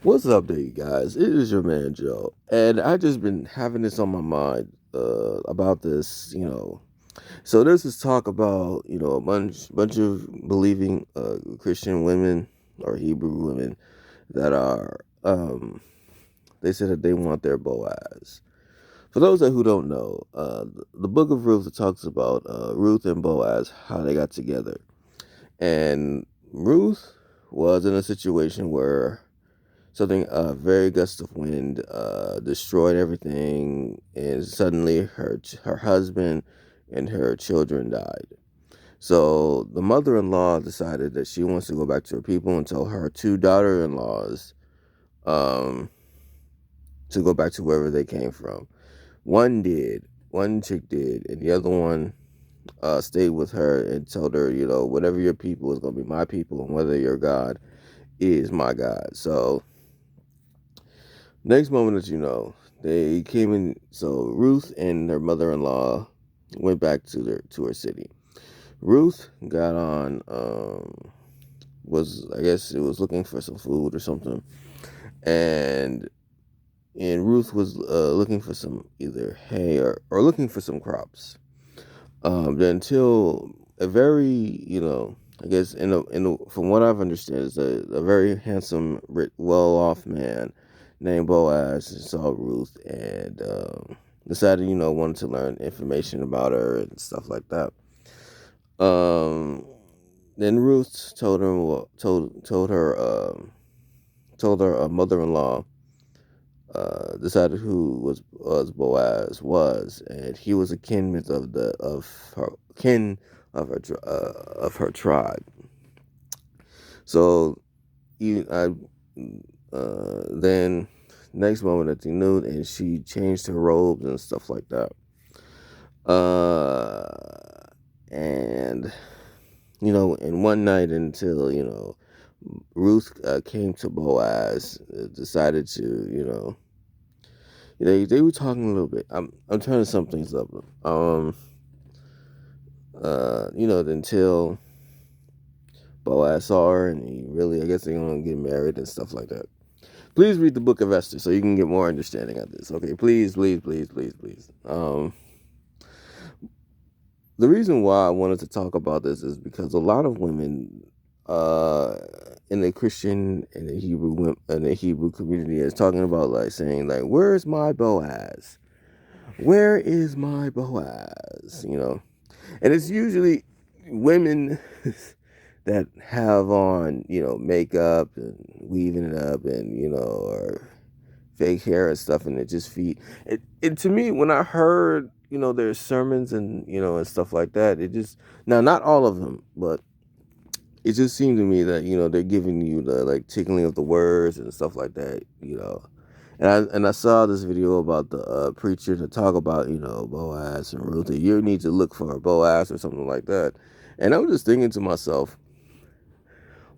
What's up there, you guys? It is your man Joe, and I just been having this on my mind about this. So there's this talk about a bunch of believing Christian women or Hebrew women that are they said that they want their Boaz. For those that who don't know, the Book of Ruth it talks about Ruth and Boaz how they got together, and Ruth was in a situation where something a very gust of wind destroyed everything, and suddenly her husband and her children died. So the mother-in-law decided that she wants to go back to her people and tell her two daughter-in-laws um, to go back to wherever they came from. One chick did, and the other one stayed with her and told her, whatever your people is going to be my people, and whether your God is my God. So next moment that they came in. So Ruth and her mother-in-law went back to her city. Ruth got on was I guess it was looking for some food or something, and Ruth was looking for some either hay or looking for some crops. Then until a very I guess from what I've understood is a very handsome, well-off man named Boaz saw Ruth and decided wanted to learn information about her and stuff like that. Um, then Ruth told her mother-in-law decided who was Boaz was, and he was a kinman of her tribe. So then next moment that you knew, and she changed her robes and stuff like that. And and one night until Ruth came to Boaz, decided to they were talking a little bit. I'm trying to sum things up. Until Boaz saw her, and he really, I guess they're gonna get married and stuff like that. Please read the Book of Esther so you can get more understanding of this. Okay, please, please, please, please, please. The reason why I wanted to talk about this is because a lot of women, uh, in the Christian and the Hebrew community is talking about like saying like, "Where's my Boaz? Where is my Boaz?" And it's usually women that have on makeup and weaving it up and or fake hair and stuff, and it just it to me when I heard their sermons and and stuff like that. It just, now not all of them, but it just seemed to me that they're giving you the like tickling of the words and stuff like that. And I saw this video about the preacher to talk about Boaz and Ruth, and you need to look for a Boaz or something like that. And I was just thinking to myself,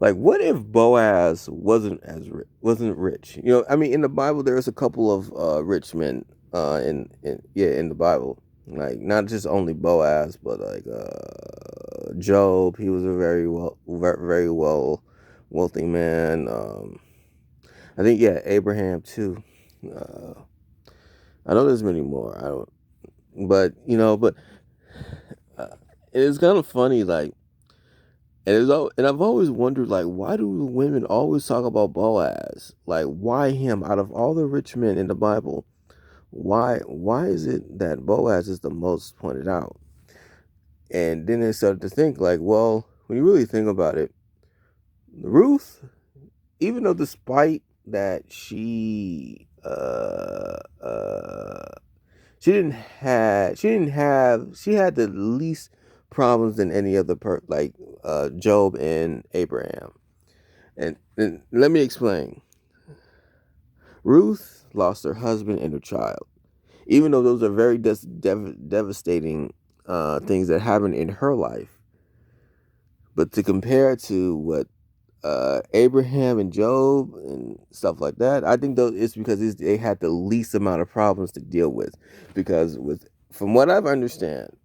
like, what if Boaz wasn't rich? I mean, in the Bible, there's a couple of rich men in the Bible, like not just only Boaz, but like Job. He was a very wealthy man. I think Abraham too. Uh, I know there's many more. I don't, but uh, it's kind of funny, like. And I've always wondered, like, why do women always talk about Boaz? Like, why him? Out of all the rich men in the Bible, why is it that Boaz is the most pointed out? And then they started to think, like, well, when you really think about it, Ruth, even though despite that she had the least problems than any other like Job and Abraham. And let me explain. Ruth lost her husband and her child. Even though those are very devastating things that happened in her life, but to compare to what Abraham and Job and stuff like that, I think though it's because they had the least amount of problems to deal with. Because from what I've understand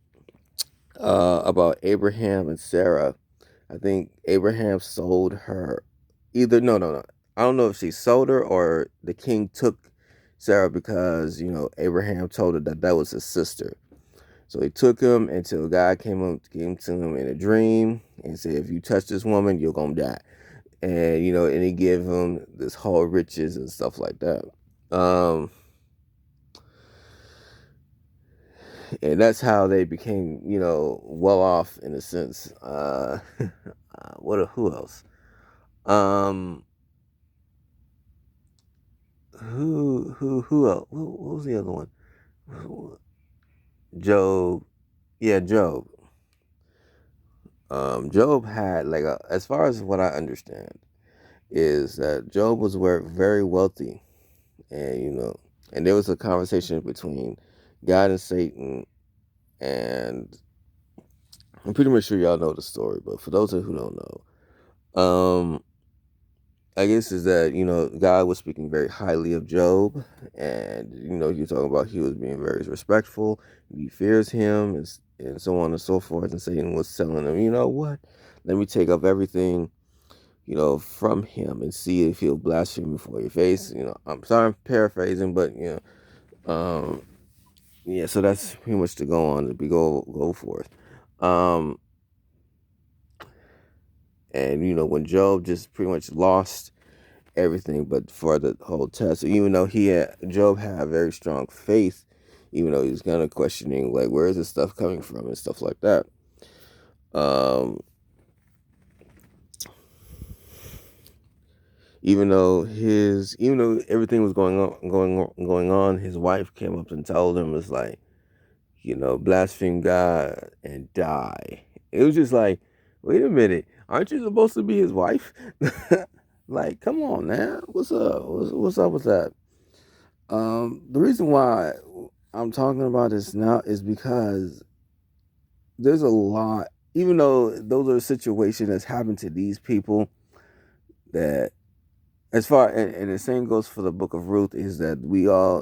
about Abraham and Sarah, I think Abraham sold her. Either no, no, no. I don't know if she sold her or the king took Sarah because Abraham told her that that was his sister. So he took him until God came to him in a dream and said, "If you touch this woman, you're gonna die." And and he gave him this whole riches and stuff like that. Um, and that's how they became, well off in a sense. Who else? Um, who else? What was the other one? Job. Yeah, Job. Job had as far as what I understand is that Job was very wealthy, and and there was a conversation between God and Satan, and I'm pretty much sure y'all know the story, but for those of you who don't know, I guess is that God was speaking very highly of Job, and you're talking about he was being very respectful, he fears him, and so on and so forth. And Satan was telling him, you know what? Let me take up everything from him and see if he'll blaspheme before your face. I'm sorry, I'm paraphrasing, but yeah. So that's pretty much to go on to be go forth. Um, and when Job just pretty much lost everything but for the whole test. So even though Job had very strong faith, even though he was kind of questioning like where is this stuff coming from and stuff like that. Um, even though everything was going on, his wife came up and told him it's like blaspheme God and die. It was just like, wait a minute, aren't you supposed to be his wife? Like, come on, man, what's up? What's up with that? The reason why I'm talking about this now is because there's a lot, even though those are situations that's happened to these people, that as far and the same goes for the book of Ruth, is that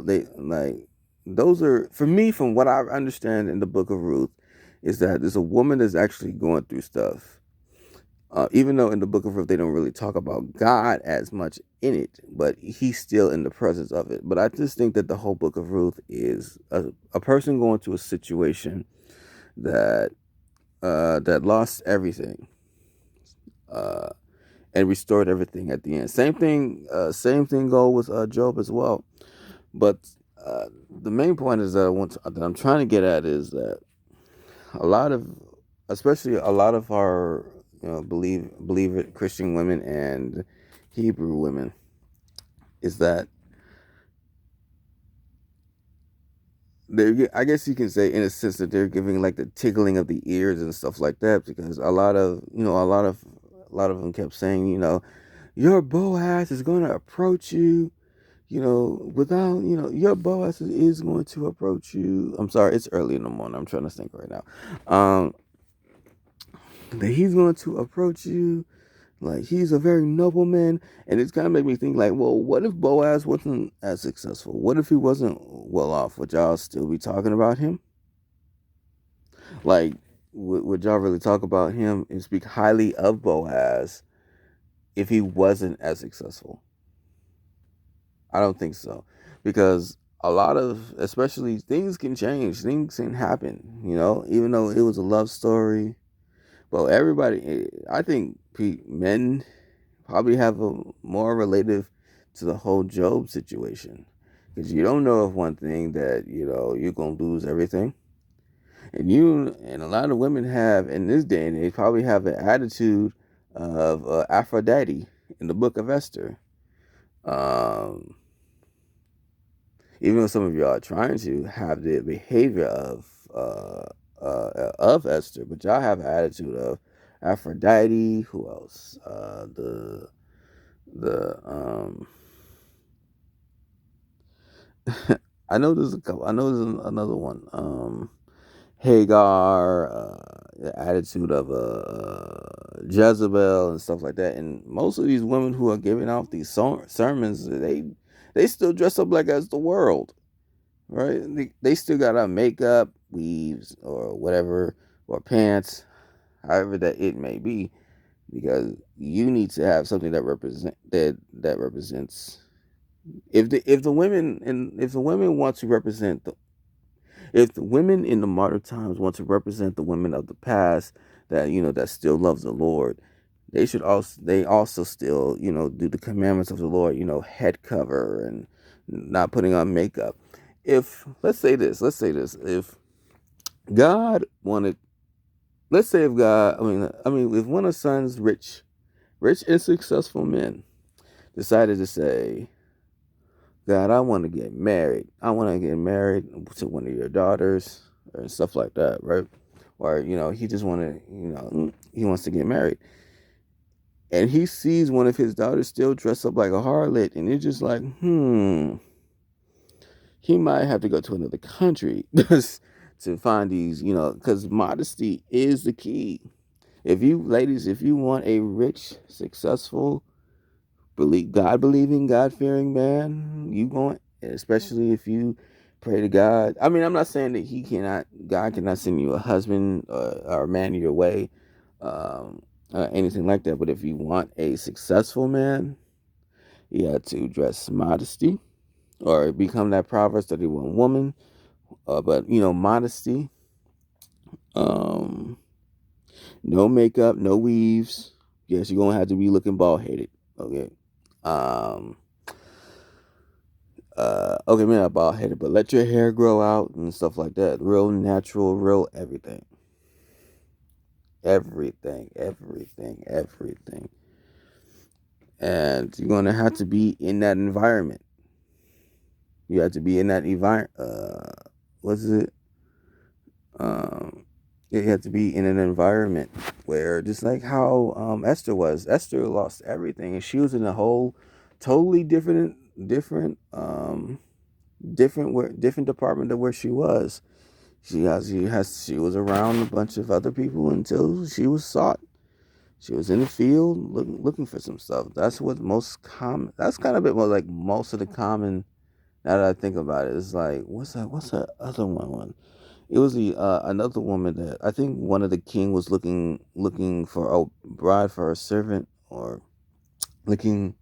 they like those are for me from what I understand in the book of Ruth is that there's a woman that's actually going through stuff. Even though in the book of Ruth they don't really talk about God as much in it, but he's still in the presence of it. But I just think that the whole book of Ruth is a person going through a situation that that lost everything uh, and restored everything at the end. Same thing go with Job as well. But the main point is that I'm trying to get at is that a lot of, especially a lot of our believe it Christian women and Hebrew women, is that I guess you can say in a sense that they're giving like the tickling of the ears and stuff like that, because a lot of them kept saying, your Boaz is going to approach you, without, your Boaz is going to approach you. I'm sorry, it's early in the morning. I'm trying to think right now. That he's going to approach you like he's a very noble man. And it's kind of make me think like, well, what if Boaz wasn't as successful? What if he wasn't well off? Would y'all still be talking about him? Like, would y'all really talk about him and speak highly of Boaz if he wasn't as successful? I don't think so, because a lot of, especially, things can change, things can happen. Even though it was a love story, but I think men probably have a more relative to the whole Job situation, because you don't know of one thing that you're gonna lose everything, and a lot of women have in this day and age probably have the attitude of Aphrodite in the Book of Esther. Um, Even though some of y'all are trying to have the behavior of Esther, but y'all have an attitude of Aphrodite. Who else? The I know there's a couple. I know there's another one. Hagar, the attitude of Jezebel and stuff like that. And most of these women who are giving out these sermons, they still dress up like as the world, right? They still got on makeup, weaves, or whatever, or pants, however that it may be. because you need to have something that represents. If the women want to represent the if the women in the modern times want to represent the women of the past that that still loves the Lord, they also still do the commandments of the Lord, head cover and not putting on makeup. If let's say this, if God wanted, let's say if God, I mean, if one of Son's rich and successful men decided to say, God, I want to get married. I want to get married to one of your daughters or stuff like that, right? Or he just want to, he wants to get married, and he sees one of his daughters still dressed up like a harlot, and it's just like, he might have to go to another country just to find these, because modesty is the key. If you ladies, if you want a rich, successful, God believing, God fearing man, you want, especially if you pray to God. I mean, I'm not saying that God cannot send you a husband or a man your way, anything like that. But if you want a successful man, you have to dress modesty or become that Proverbs 31 woman. But modesty, um, no makeup, no weaves. Yes, you're gonna have to be looking bald headed. Okay. Um, okay, maybe not bald headed, but let your hair grow out and stuff like that. Real natural, real everything. Everything. And you're gonna have to be in that environment. You have to be in that environment. What's it? Um, you have to be in an environment where, just like how Esther was. Esther lost everything, and she was in a whole, totally different department of where she was. She was around a bunch of other people until she was sought. She was in the field looking for some stuff. That's what most common. That's kind of a bit more like most of the common. Now that I think about it, it's like what's that other one? It was the another woman that I think one of the king was looking for a bride for a servant, or looking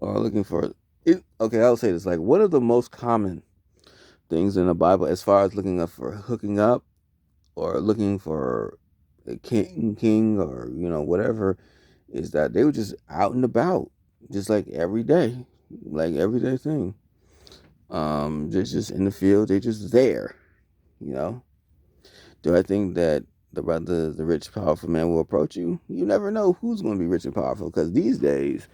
looking for it. Okay, I'll say this: like, one of the most common things in the Bible as far as looking up for hooking up or looking for a king, or whatever, is that they were just out and about, just like everyday thing. Just in the field, they just there. You know, do I think that the rich powerful man will approach you? You never know who's going to be rich and powerful, because these days,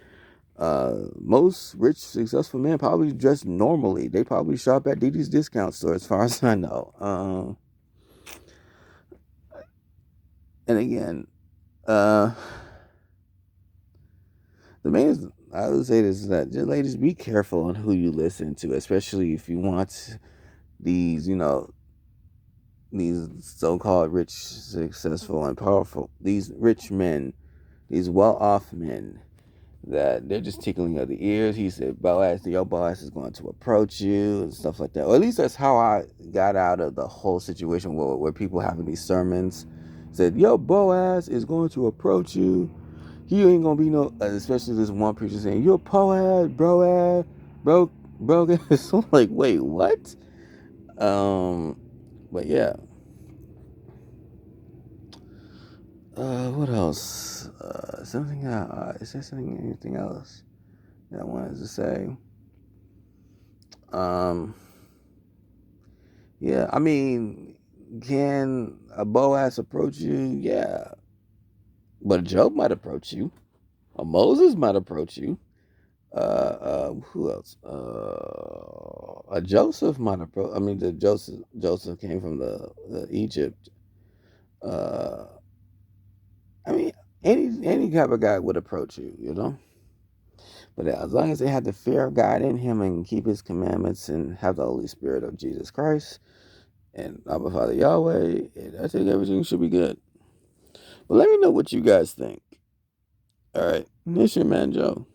most rich successful men probably dress normally. They probably shop at Didi's discount store, as far as I know. And again, uh, the main, I would say this, is that, just ladies, be careful on who you listen to, especially if you want these, these so-called rich, successful, and powerful, these rich men, these well-off men, that they're just tickling your ears. He said, Boaz, your boss is going to approach you and stuff like that. Or at least that's how I got out of the whole situation where people having these sermons. Said, yo, Boaz is going to approach you. He ain't gonna be no, especially this one preacher saying, you're Boaz, bro. So I'm like, wait, what? But yeah. What else? Is there anything else that I wanted to say? Um, yeah, I mean, can a Boaz approach you? Yeah, but a Job might approach you. A Moses might approach you. Who else? A Joseph might approach. I mean, the Joseph came from the Egypt. Uh, I mean, any type of guy would approach you, But as long as they have the fear of God in him and keep His commandments and have the Holy Spirit of Jesus Christ and Abba Father Yahweh, I think everything should be good. But let me know what you guys think. All right, this your man Joe.